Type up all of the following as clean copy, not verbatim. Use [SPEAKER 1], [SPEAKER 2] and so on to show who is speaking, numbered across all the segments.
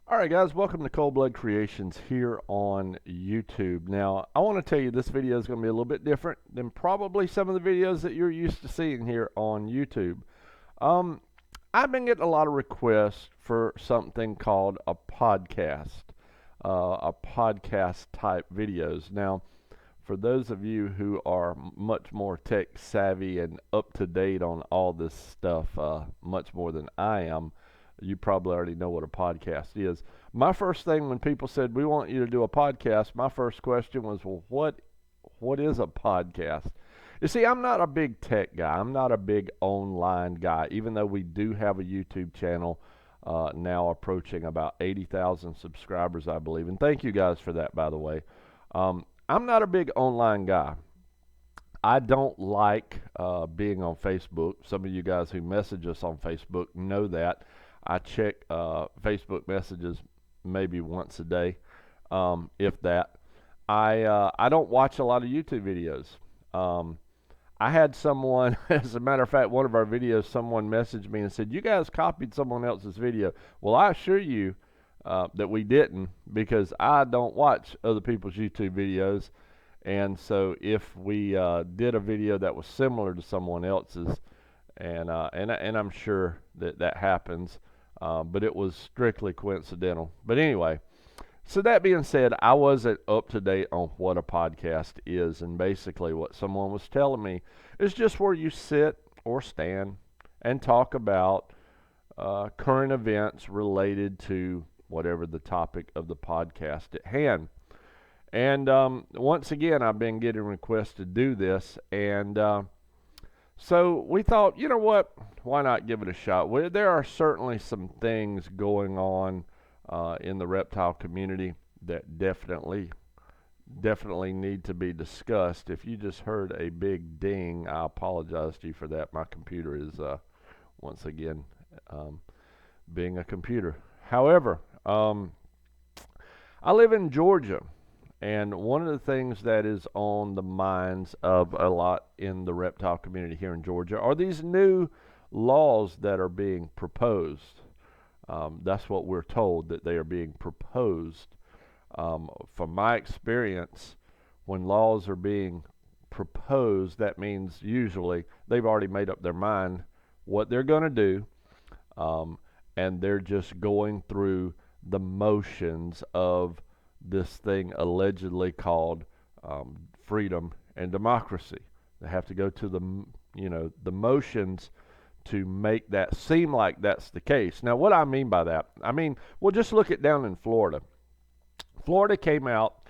[SPEAKER 1] All right, guys, welcome to Cold Blood Creations here on YouTube. Now, I want to tell you this video is going to be a little bit different than probably some of the videos that you're used to seeing here on YouTube. Um, I've been getting a lot of requests for something called a podcast type videos. Now, for those of you who are much more tech savvy and up to date on all this stuff, much more than I am, you probably already know what a podcast is. My first thing when people said we want you to do a podcast, my first question was, well, what is a podcast? You see, I'm not a big tech guy. I'm not a big online guy, even though we do have a YouTube channel now approaching about 80,000 subscribers, I believe. And thank you guys for that, by the way. I'm not a big online guy. I don't like being on Facebook. Some of you guys who message us on Facebook know that. I check Facebook messages maybe once a day, if that. I don't watch a lot of YouTube videos. I had someone, as a matter of fact, one of our videos, someone messaged me and said, "You guys copied someone else's video." Well, I assure you that we didn't, because I don't watch other people's YouTube videos. And so if we did a video that was similar to someone else's, and I'm sure that happens, but it was strictly coincidental. But anyway, so that being said, I wasn't up to date on what a podcast is, and basically what someone was telling me is just where you sit or stand and talk about current events related to whatever the topic of the podcast at hand. And once again, I've been getting requests to do this, and so we thought, you know what, why not give it a shot? There are certainly some things going on in the reptile community that definitely need to be discussed. If you just heard a big ding, I apologize to you for that. My computer is once again being a computer. However, I live in Georgia, and one of the things that is on the minds of a lot in the reptile community here in Georgia are these new laws that are being proposed. That's what we're told, that they are being proposed. From my experience, when laws are being proposed, that means usually they've already made up their mind what they're going to do, and they're just going through the motions of this thing allegedly called freedom and democracy. They have to go to the motions to make that seem like that's the case. Now, what I mean by that, well, just look at down in Florida. Florida came out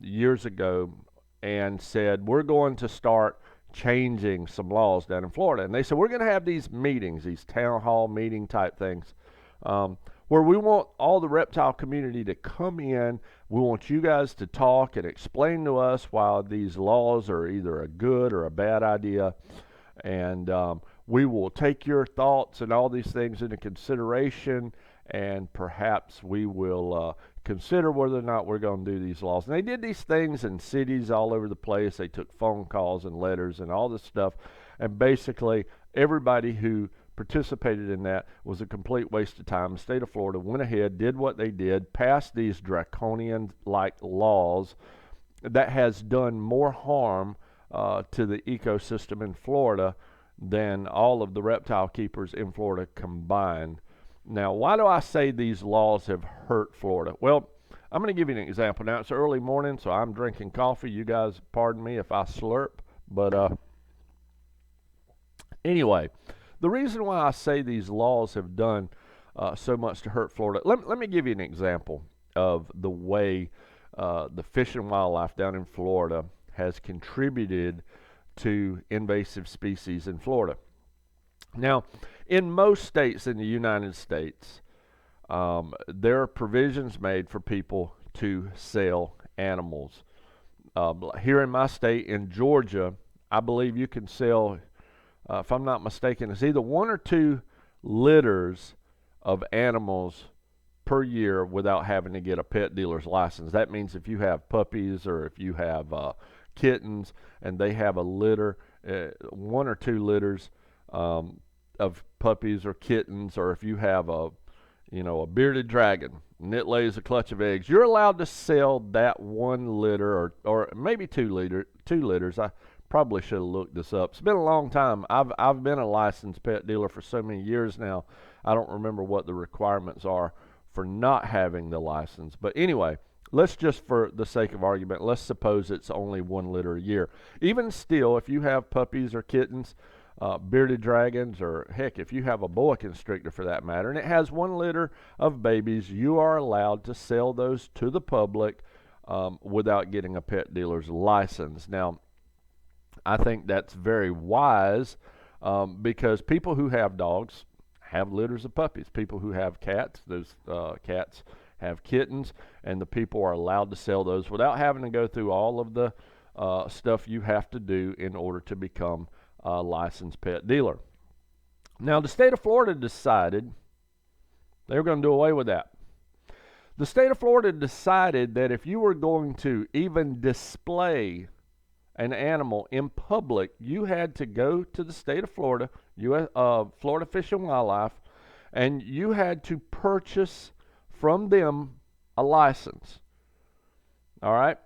[SPEAKER 1] years ago and said, we're going to start changing some laws down in Florida. And they said, we're going to have these meetings, these town hall meeting type things, where we want all the reptile community to come in. We want you guys to talk and explain to us why these laws are either a good or a bad idea. And we will take your thoughts and all these things into consideration, and perhaps we will consider whether or not we're going to do these laws. And they did these things in cities all over the place. They took phone calls and letters and all this stuff, and basically everybody who participated in that was a complete waste of time. The state of Florida went ahead, did what they did, passed these draconian-like laws that has done more harm to the ecosystem in Florida than all of the reptile keepers in Florida combined. Now, why do I say these laws have hurt Florida? Well, I'm going to give you an example. Now, it's early morning, so I'm drinking coffee. You guys pardon me if I slurp, but anyway, the reason why I say these laws have done so much to hurt Florida, let me give you an example of the way the fish and wildlife down in Florida has contributed to invasive species in Florida. Now, in most states in the United States, there are provisions made for people to sell animals. Here in my state, in Georgia, I believe you can sell, if I'm not mistaken, it's either 1 or 2 litters of animals per year without having to get a pet dealer's license. That means if you have puppies or if you have kittens and they have a litter, 1 or 2 litters of puppies or kittens, or if you have a bearded dragon, and it lays a clutch of eggs, you're allowed to sell that 1 litter or maybe 2 litters. I probably should have looked this up. It's been a long time. I've been a licensed pet dealer for so many years now. I don't remember what the requirements are for not having the license. But anyway, let's just, for the sake of argument, let's suppose it's only 1 litter a year. Even still, if you have puppies or kittens, bearded dragons, or heck, if you have a boa constrictor for that matter, and it has 1 litter of babies, you are allowed to sell those to the public without getting a pet dealer's license. Now, I think that's very wise because people who have dogs have litters of puppies. People who have cats, those cats have kittens, and the people are allowed to sell those without having to go through all of the stuff you have to do in order to become a licensed pet dealer. Now, the state of Florida decided they were going to do away with that. The state of Florida decided that if you were going to even display an animal in public, you had to go to the state of Florida, Florida Fish and Wildlife, and you had to purchase from them a license. All right?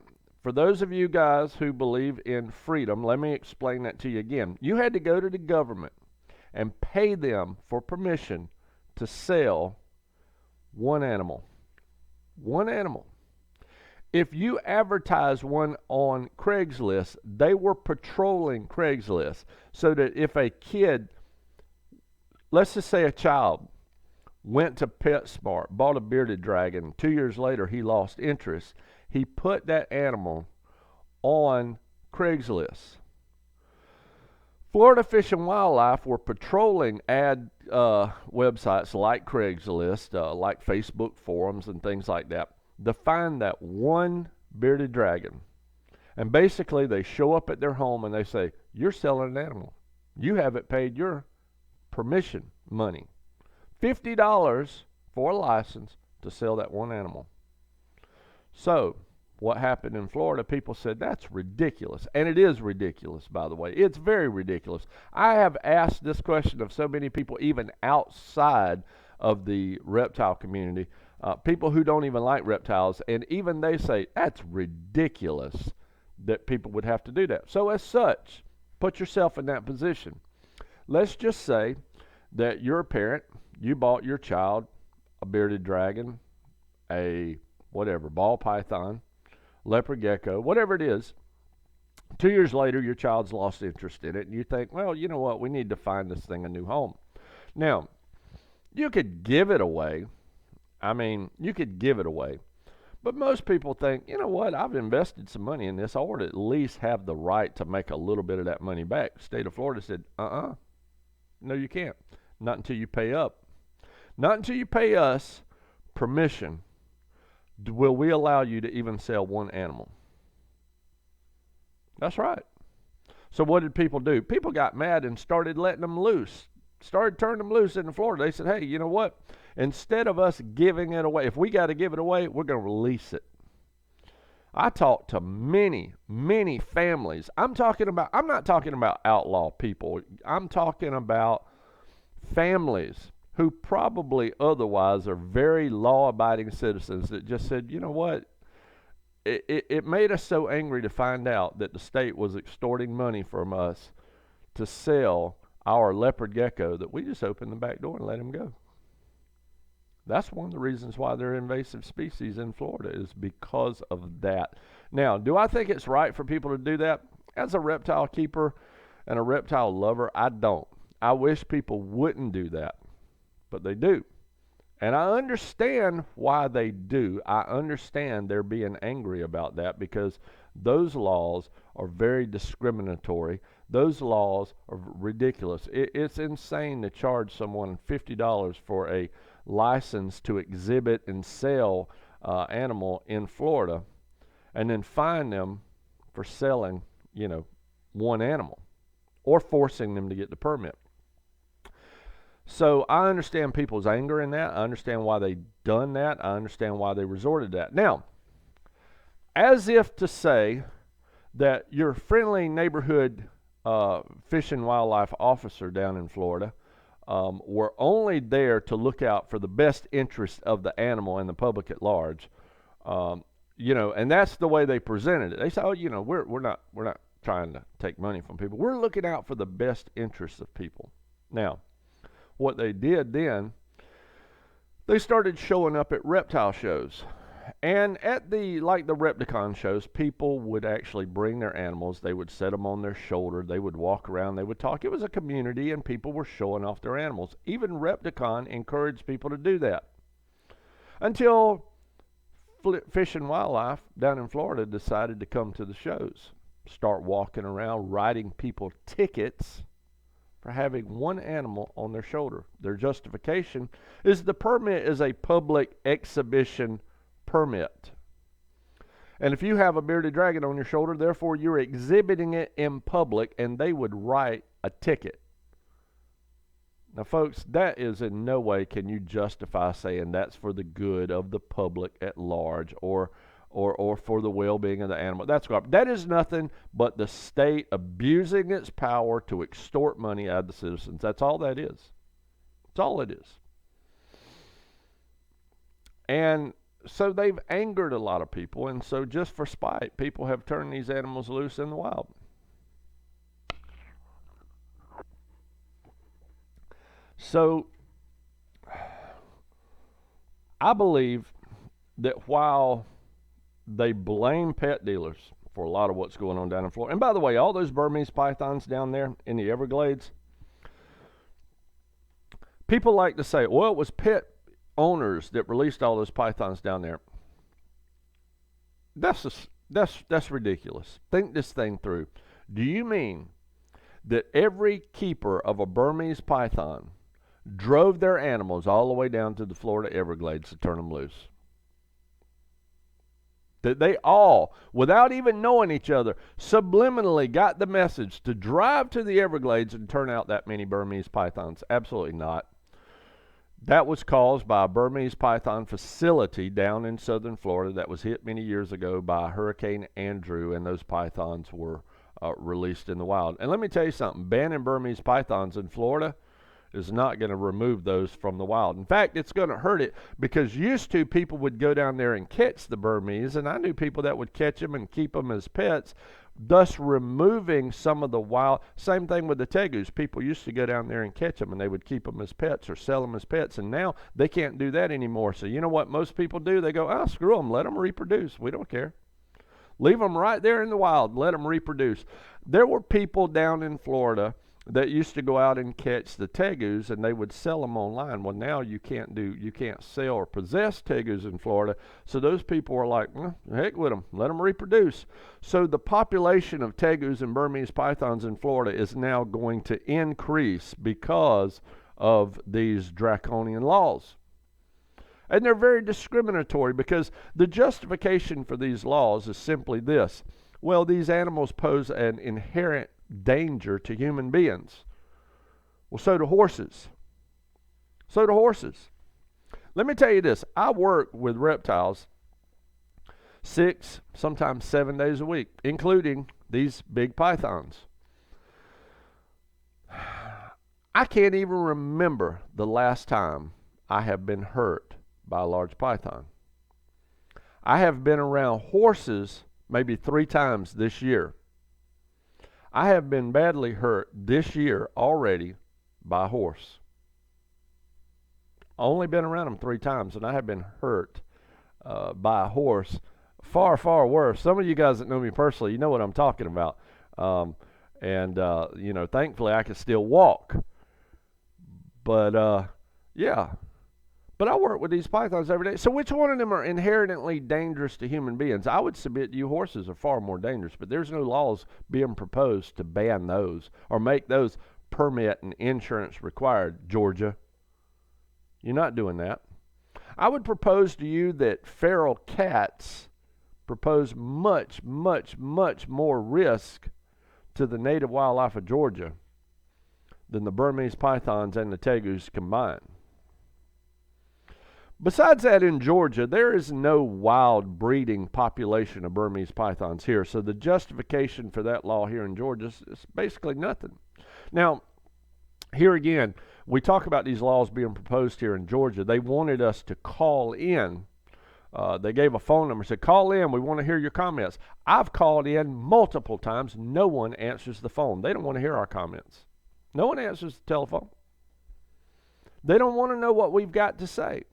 [SPEAKER 1] For those of you guys who believe in freedom, let me explain that to you again. You had to go to the government and pay them for permission to sell one animal. One animal. If you advertise one on Craigslist, they were patrolling Craigslist so that if a kid, let's just say a child, went to PetSmart, bought a bearded dragon, 2 years later he lost interest, he put that animal on Craigslist. Florida Fish and Wildlife were patrolling ad websites like Craigslist, like Facebook forums and things like that, to find that one bearded dragon. And basically they show up at their home and they say, you're selling an animal. You haven't paid your permission money. $50 for a license to sell that one animal. So what happened in Florida, people said, that's ridiculous. And it is ridiculous, by the way. It's very ridiculous. I have asked this question of so many people, even outside of the reptile community, people who don't even like reptiles, and even they say, that's ridiculous that people would have to do that. So as such, put yourself in that position. Let's just say that you're a parent, you bought your child a bearded dragon, a whatever, ball python, leopard gecko, whatever it is. 2 years later, your child's lost interest in it, and you think, well, you know what, we need to find this thing a new home. Now, you could give it away. You could give it away. But most people think, you know what, I've invested some money in this. I ought to at least have the right to make a little bit of that money back. The state of Florida said, no, you can't. Not until you pay up. Not until you pay us permission will we allow you to even sell one animal. That's right. So what did people do? People got mad and started letting them loose. Started turning them loose in Florida. They said, hey, you know what? Instead of us giving it away, if we got to give it away, we're going to release it. I talked to many, many families. I'm not talking about outlaw people. I'm talking about families who probably otherwise are very law-abiding citizens that just said, you know what, it made us so angry to find out that the state was extorting money from us to sell our leopard gecko that we just opened the back door and let him go. That's one of the reasons why they're invasive species in Florida, is because of that. Now, do I think it's right for people to do that? As a reptile keeper and a reptile lover, I don't. I wish people wouldn't do that. But they do. And I understand why they do. I understand they're being angry about that because those laws are very discriminatory. Those laws are ridiculous. It's insane to charge someone $50 for a license to exhibit and sell animal in Florida and then fine them for selling, one animal or forcing them to get the permit. So I understand people's anger in that. I understand why they done that. I understand why they resorted to that. Now, as if to say that your friendly neighborhood fish and wildlife officer down in Florida were only there to look out for the best interest of the animal and the public at large. And that's the way they presented it. They said, we're not trying to take money from people. We're looking out for the best interests of people. Now, what they did then, they started showing up at reptile shows. And at the Repticon shows, people would actually bring their animals. They would set them on their shoulder. They would walk around. They would talk. It was a community, and people were showing off their animals. Even Repticon encouraged people to do that. Until Fish and Wildlife down in Florida decided to come to the shows, start walking around, writing people tickets for having one animal on their shoulder. Their justification is the permit is a public exhibition permit. And if you have a bearded dragon on your shoulder, therefore you're exhibiting it in public, and they would write a ticket. Now, folks, that is in no way can you justify saying that's for the good of the public at large or for the well-being of the animal. That is nothing but the state abusing its power to extort money out of the citizens. That's all that is. That's all it is. And so they've angered a lot of people, and so just for spite, people have turned these animals loose in the wild. So I believe that while they blame pet dealers for a lot of what's going on down in Florida, and by the way, all those Burmese pythons down there in the Everglades, people like to say, well, it was pet owners that released all those pythons down there. That's ridiculous. Think this thing through. Do you mean that every keeper of a Burmese python drove their animals all the way down to the Florida Everglades to turn them loose? That they all, without even knowing each other, subliminally got the message to drive to the Everglades and turn out that many Burmese pythons? Absolutely not. That was caused by a Burmese python facility down in southern Florida that was hit many years ago by Hurricane Andrew, and those pythons were released in the wild. And let me tell you something, banning Burmese pythons in Florida is not going to remove those from the wild. In fact, it's going to hurt it, because used to people would go down there and catch the Burmese, and I knew people that would catch them and keep them as pets, thus removing some of the wild. Same thing with the tegus. People used to go down there and catch them, and they would keep them as pets or sell them as pets, and now they can't do that anymore. So you know what most people do? They go, screw them, let them reproduce. We don't care. Leave them right there in the wild. Let them reproduce. There were people down in Florida that used to go out and catch the tegus, and they would sell them online. Well, now you can't sell or possess tegus in Florida. So those people are like, heck with them. Let them reproduce. So the population of tegus and Burmese pythons in Florida is now going to increase because of these draconian laws. And they're very discriminatory, because the justification for these laws is simply this. Well, these animals pose an inherent danger to human beings. Well, so do horses. So do horses. Let me tell you this. I work with reptiles 6, sometimes 7 days a week, including these big pythons. I can't even remember the last time I have been hurt by a large python. I have been around horses maybe 3 times this year. I have been badly hurt this year already by a horse. Only been around them 3 times, and I have been hurt by a horse far, far worse. Some of you guys that know me personally, you know what I'm talking about. Thankfully I can still walk. But, yeah. But I work with these pythons every day. So which one of them are inherently dangerous to human beings? I would submit to you horses are far more dangerous, but there's no laws being proposed to ban those or make those permit and insurance required, Georgia. You're not doing that. I would propose to you that feral cats propose much, much, much more risk to the native wildlife of Georgia than the Burmese pythons and the tegus combined. Besides that, in Georgia, there is no wild breeding population of Burmese pythons here, so the justification for that law here in Georgia is basically nothing. Now, here again, we talk about these laws being proposed here in Georgia. They wanted us to call in. They gave a phone number, said, call in, we want to hear your comments. I've called in multiple times. No one answers the phone. They don't want to hear our comments. No one answers the telephone. They don't want to know what we've got to say.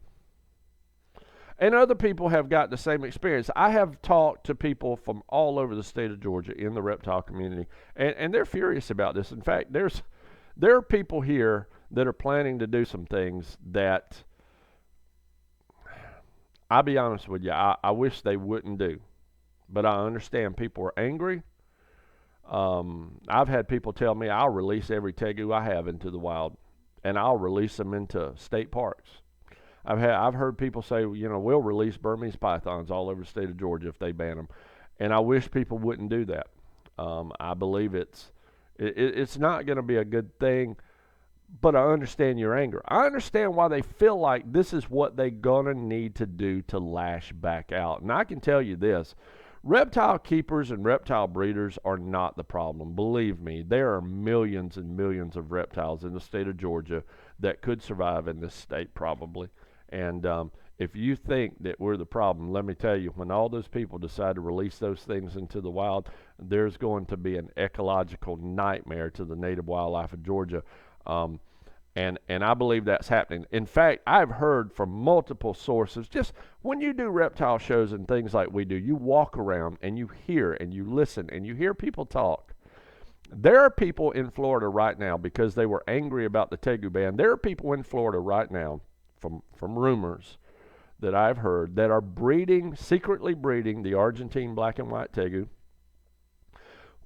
[SPEAKER 1] And other people have got the same experience. I have talked to people from all over the state of Georgia in the reptile community, and they're furious about this. In fact, there are people here that are planning to do some things that, I'll be honest with you, I wish they wouldn't do. But I understand people are angry. I've had people tell me I'll release every tegu I have into the wild, and I'll release them into state parks. I've heard people say, we'll release Burmese pythons all over the state of Georgia if they ban them, and I wish people wouldn't do that. I believe it's not going to be a good thing, but I understand your anger. I understand why they feel like this is what they're going to need to do to lash back out. And I can tell you this, reptile keepers and reptile breeders are not the problem. Believe me, there are millions and millions of reptiles in the state of Georgia that could survive in this state probably. And if you think that we're the problem, let me tell you, when all those people decide to release those things into the wild, there's going to be an ecological nightmare to the native wildlife of Georgia. And I believe that's happening. In fact, I've heard from multiple sources, just when you do reptile shows and things like we do, you walk around and you hear and you listen and you hear people talk. There are people in Florida right now, because they were angry about the tegu ban, there are people in Florida right now, from rumors that I've heard, that are secretly breeding the Argentine black and white tegu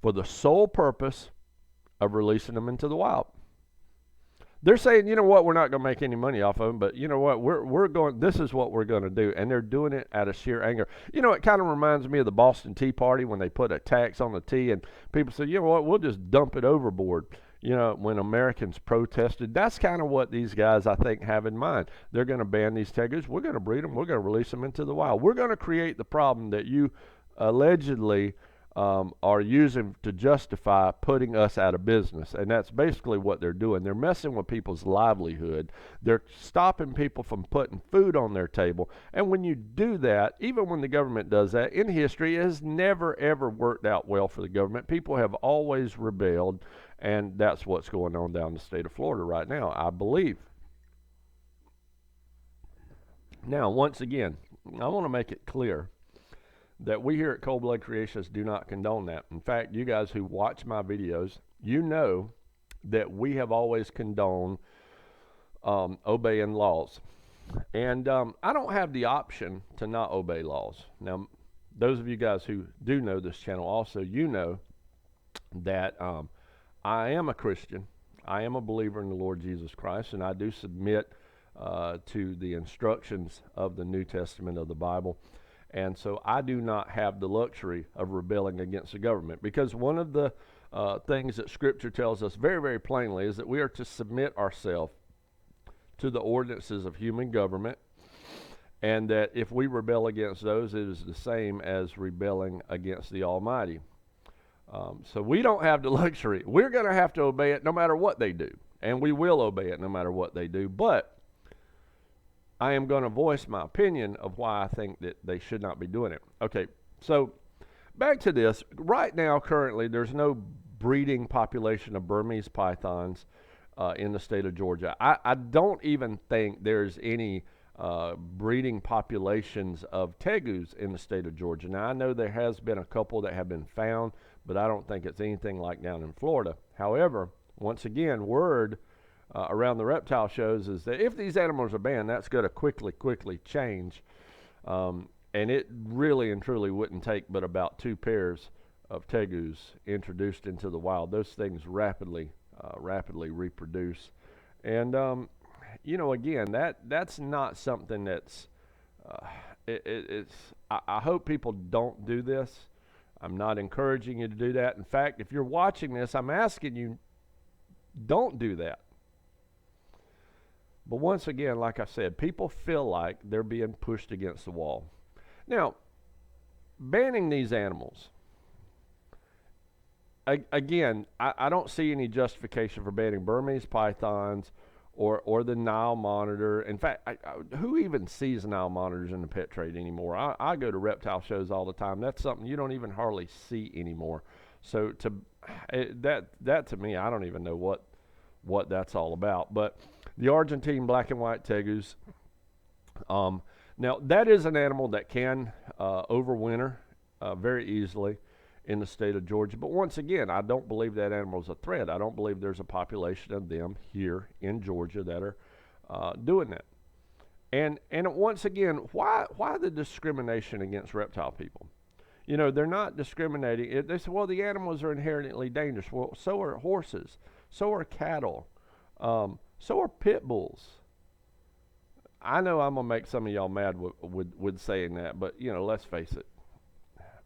[SPEAKER 1] for the sole purpose of releasing them into the wild. They're saying, you know what, we're not going to make any money off of them, but you know what, this is what we're going to do. And they're doing it out of sheer anger. It kind of reminds me of the Boston Tea Party when they put a tax on the tea and people say, you know what, we'll just dump it overboard. When Americans protested, that's kind of what these guys, I think, have in mind. They're going to ban these tegus. We're going to breed them. We're going to release them into the wild. We're going to create the problem that you allegedly are using to justify putting us out of business. And that's basically what they're doing. They're messing with people's livelihood. They're stopping people from putting food on their table. And when you do that, even when the government does that, in history, it has never, ever worked out well for the government. People have always rebelled. And that's what's going on down in the state of Florida right now, I believe. Now, once again, I want to make it clear that we here at Cold Blood Creationists do not condone that. In fact, you guys who watch my videos, you know that we have always condoned obeying laws. And I don't have the option to not obey laws. Now, those of you guys who do know this channel also, you know that I am a Christian. I am a believer in the Lord Jesus Christ, and I do submit to the instructions of the New Testament of the Bible. And so I do not have the luxury of rebelling against the government, because one of the things that Scripture tells us very, very plainly is that we are to submit ourselves to the ordinances of human government, and that if we rebel against those, it is the same as rebelling against the Almighty. So we don't have the luxury. We're going to have to obey it no matter what they do, and we will obey it no matter what they do. But I am going to voice my opinion of why I think that they should not be doing it. Okay, so back to this. Right now, currently, there's no breeding population of Burmese pythons in the state of Georgia. I don't even think there's any breeding populations of tegus in the state of Georgia. Now, I know there has been a couple that have been found, but I don't think it's anything like down in Florida. However, once again, word around the reptile shows is that if these animals are banned, that's going to quickly change. And it really and truly wouldn't take but about 2 pairs of tegus introduced into the wild. Those things rapidly reproduce. And, again, that's not something that's, I hope people don't do this. I'm not encouraging you to do that. In fact, if you're watching this, I'm asking you, don't do that. But once again, like I said, people feel like they're being pushed against the wall. Now, banning these animals, again, I don't see any justification for banning Burmese pythons or the Nile monitor. In fact, who even sees Nile monitors in the pet trade anymore? I go to reptile shows all the time. That's something you don't even hardly see anymore. So that to me, I don't even know what that's all about. But the Argentine black and white tegus. Now that is an animal that can overwinter very easily in the state of Georgia. But once again, I don't believe that animal is a threat. I don't believe there's a population of them here in Georgia that are doing that. And once again, why the discrimination against reptile people? You know, they're not discriminating. They say, well, the animals are inherently dangerous. Well, so are horses. So are cattle. So are pit bulls. I know I'm going to make some of y'all mad with saying that, but, you know, let's face it.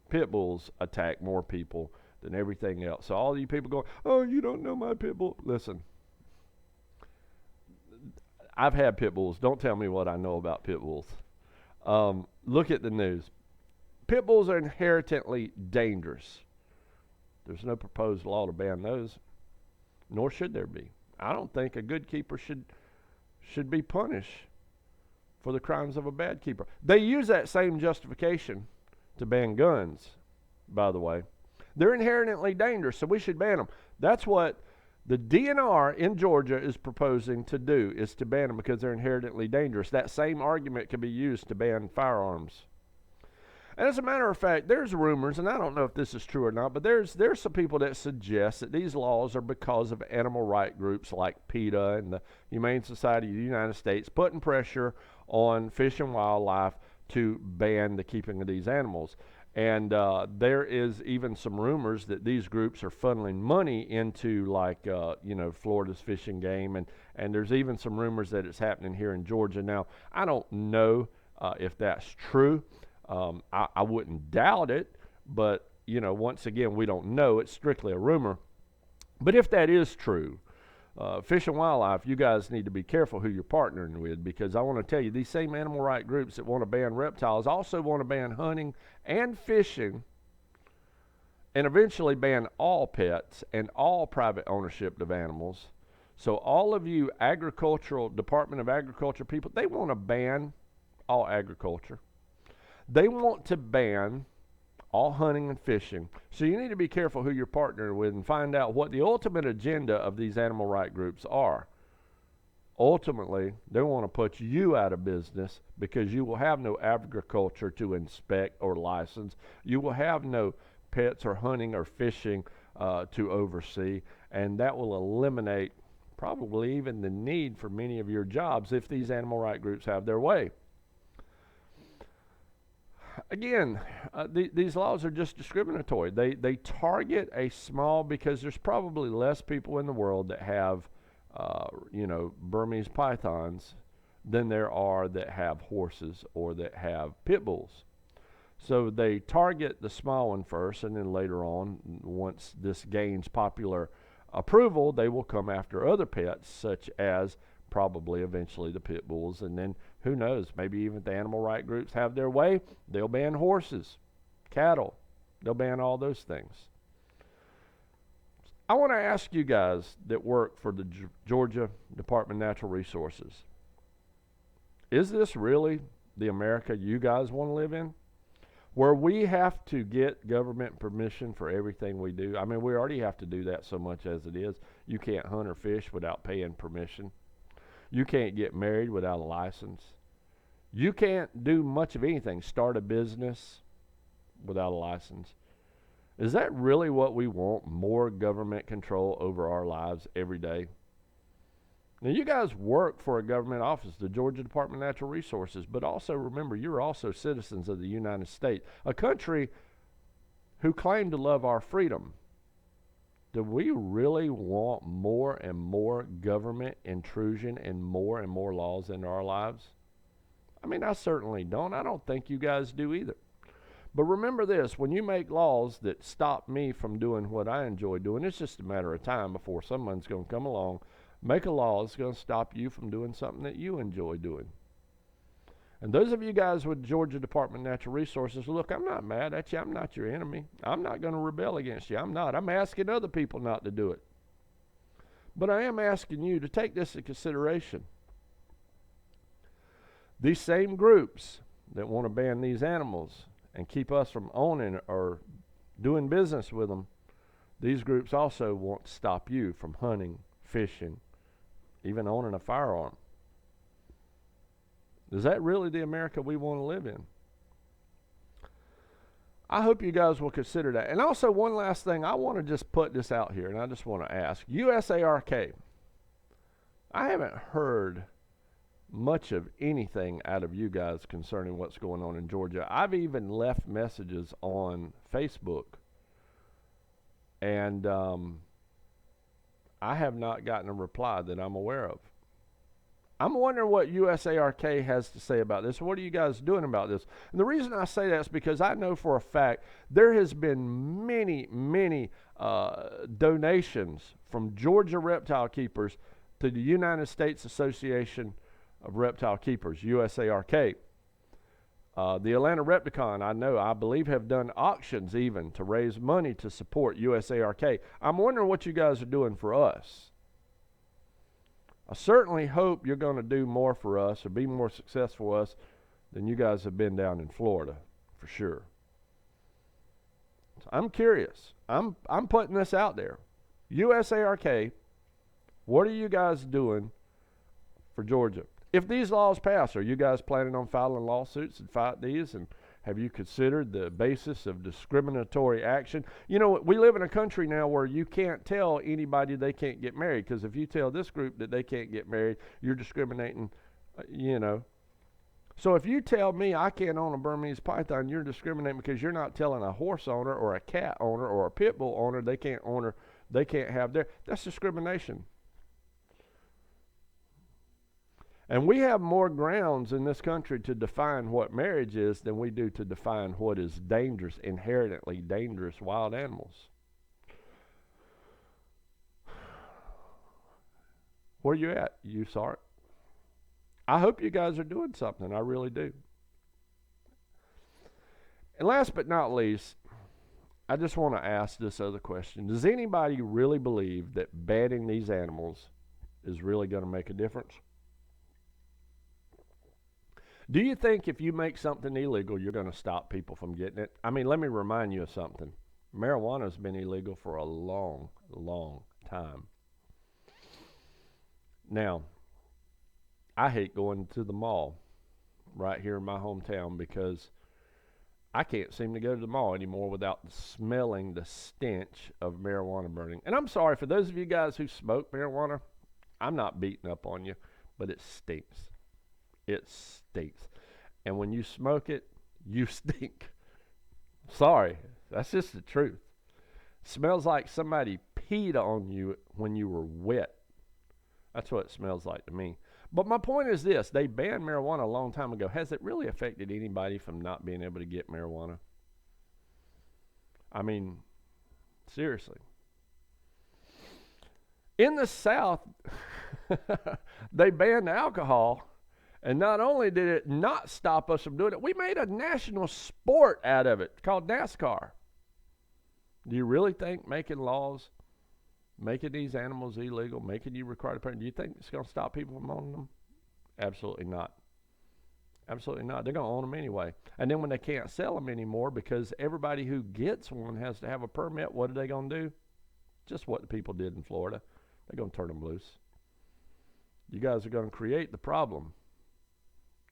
[SPEAKER 1] Pit bulls attack more people than everything else. So all you people going, oh, you don't know my pit bull. Listen, I've had pit bulls. Don't tell me what I know about pit bulls. Look at the news. Pit bulls are inherently dangerous. There's no proposed law to ban those, nor should there be. I don't think a good keeper should be punished for the crimes of a bad keeper. They use that same justification to ban guns, by the way. They're inherently dangerous, so we should ban them. That's what the DNR in Georgia is proposing to do, is to ban them because they're inherently dangerous. That same argument can be used to ban firearms. And as a matter of fact, there's rumors, and I don't know if this is true or not, but there's some people that suggest that these laws are because of animal rights groups like PETA and the Humane Society of the United States putting pressure on Fish and Wildlife to ban the keeping of these animals. And there is even some rumors that these groups are funneling money into, like, Florida's Fish and Game, and there's even some rumors that it's happening here in Georgia. Now, I don't know if that's true. I wouldn't doubt it, but, once again, we don't know. It's strictly a rumor. But if that is true, Fish and Wildlife, you guys need to be careful who you're partnering with, because I want to tell you, these same animal rights groups that want to ban reptiles also want to ban hunting and fishing, and eventually ban all pets and all private ownership of animals. So all of you Department of Agriculture people, they want to ban all agriculture. They want to ban all hunting and fishing. So you need to be careful who you're partnering with and find out what the ultimate agenda of these animal rights groups are. Ultimately, they want to put you out of business because you will have no agriculture to inspect or license. You will have no pets or hunting or fishing to oversee, and that will eliminate probably even the need for many of your jobs if these animal rights groups have their way. Again, these laws are just discriminatory. They target a small, because there's probably less people in the world that have, Burmese pythons than there are that have horses or that have pit bulls. So they target the small one first, and then later on, once this gains popular approval, they will come after other pets, such as probably eventually the pit bulls, and then who knows, maybe even the animal rights groups have their way, they'll ban horses, cattle, they'll ban all those things. I want to ask you guys that work for the Georgia Department of Natural Resources, is this really the America you guys want to live in? Where we have to get government permission for everything we do? I mean, we already have to do that so much as it is. You can't hunt or fish without paying permission. You can't get married without a license. You can't do much of anything, start a business without a license. Is that really what we want? More government control over our lives every day? Now, you guys work for a government office, the Georgia Department of Natural Resources, but also remember, you're also citizens of the United States, a country who claim to love our freedom. Do we really want more and more government intrusion and more laws into our lives? I mean, I certainly don't. I don't think you guys do either. But remember this, when you make laws that stop me from doing what I enjoy doing, it's just a matter of time before someone's going to come along, make a law that's going to stop you from doing something that you enjoy doing. And those of you guys with Georgia Department of Natural Resources, look, I'm not mad at you. I'm not your enemy. I'm not going to rebel against you. I'm not. I'm asking other people not to do it. But I am asking you to take this into consideration. These same groups that want to ban these animals and keep us from owning or doing business with them, these groups also want to stop you from hunting, fishing, even owning a firearm. Is that really the America we want to live in? I hope you guys will consider that. And also, one last thing, I want to just put this out here, and I just want to ask. USARK, I haven't heard much of anything out of you guys concerning what's going on in Georgia. I've even left messages on Facebook, and I have not gotten a reply that I'm aware of. I'm wondering what USARK has to say about this. What are you guys doing about this? And the reason I say that is because I know for a fact there has been many donations from Georgia reptile keepers to the United States Association of Reptile Keepers, USARK. The Atlanta Repticon, I believe, have done auctions even to raise money to support USARK. I'm wondering what you guys are doing for us. I certainly hope you're going to do more for us or be more successful for us than you guys have been down in Florida, for sure. So I'm curious. I'm putting this out there. USARK, what are you guys doing for Georgia? If these laws pass, are you guys planning on filing lawsuits and fight these? And have you considered the basis of discriminatory action? You know, we live in a country now where you can't tell anybody they can't get married, because if you tell this group that they can't get married, you're discriminating, So if you tell me I can't own a Burmese python, you're discriminating because you're not telling a horse owner or a cat owner or a pit bull owner they can't have that's discrimination. And we have more grounds in this country to define what marriage is than we do to define what is dangerous, inherently dangerous wild animals. Where you at, USARK? I hope you guys are doing something. I really do. And last but not least, I just want to ask this other question. Does anybody really believe that banning these animals is really going to make a difference? Do you think if you make something illegal, you're going to stop people from getting it? I mean, let me remind you of something. Marijuana has been illegal for a long, long time. Now, I hate going to the mall right here in my hometown because I can't seem to go to the mall anymore without smelling the stench of marijuana burning. And I'm sorry, for those of you guys who smoke marijuana, I'm not beating up on you, but it stinks. It stinks. And when you smoke it, you stink. Sorry, that's just the truth. It smells like somebody peed on you when you were wet. That's what it smells like to me. But my point is this. They banned marijuana a long time ago. Has it really affected anybody from not being able to get marijuana? I mean, seriously. In the South, they banned alcohol. And not only did it not stop us from doing it, we made a national sport out of it called NASCAR. Do you really think making laws, making these animals illegal, making you require to parent, do you think it's going to stop people from owning them? Absolutely not. Absolutely not. They're going to own them anyway. And then when they can't sell them anymore because everybody who gets one has to have a permit, what are they going to do? Just what the people did in Florida. They're going to turn them loose. You guys are going to create the problem.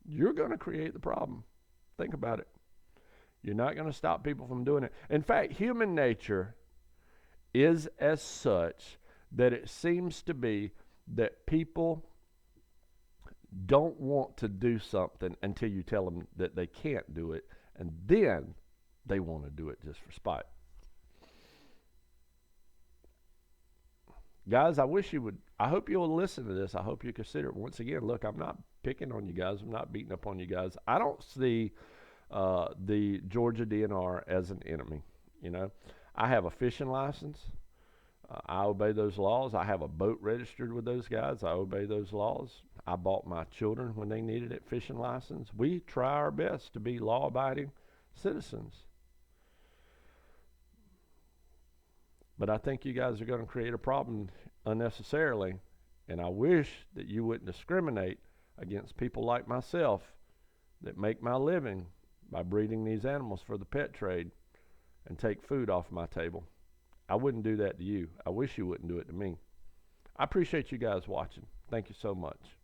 [SPEAKER 1] You're going to create the problem. Think about it. You're not going to stop people from doing it. In fact, human nature is as such that it seems to be that people don't want to do something until you tell them that they can't do it, and then they want to do it just for spite. Guys, I hope you'll listen to this. I hope you consider it. Once again, look, I'm not picking on you guys. I'm not beating up on you guys. I don't see the Georgia DNR as an enemy. I have a fishing license. I obey those laws. I have a boat registered with those guys. I obey those laws. I bought my children when they needed it fishing license. We try our best to be law-abiding citizens. But I think you guys are going to create a problem unnecessarily, and I wish that you wouldn't discriminate against people like myself that make my living by breeding these animals for the pet trade and take food off my table. I wouldn't do that to you. I wish you wouldn't do it to me. I appreciate you guys watching. Thank you so much.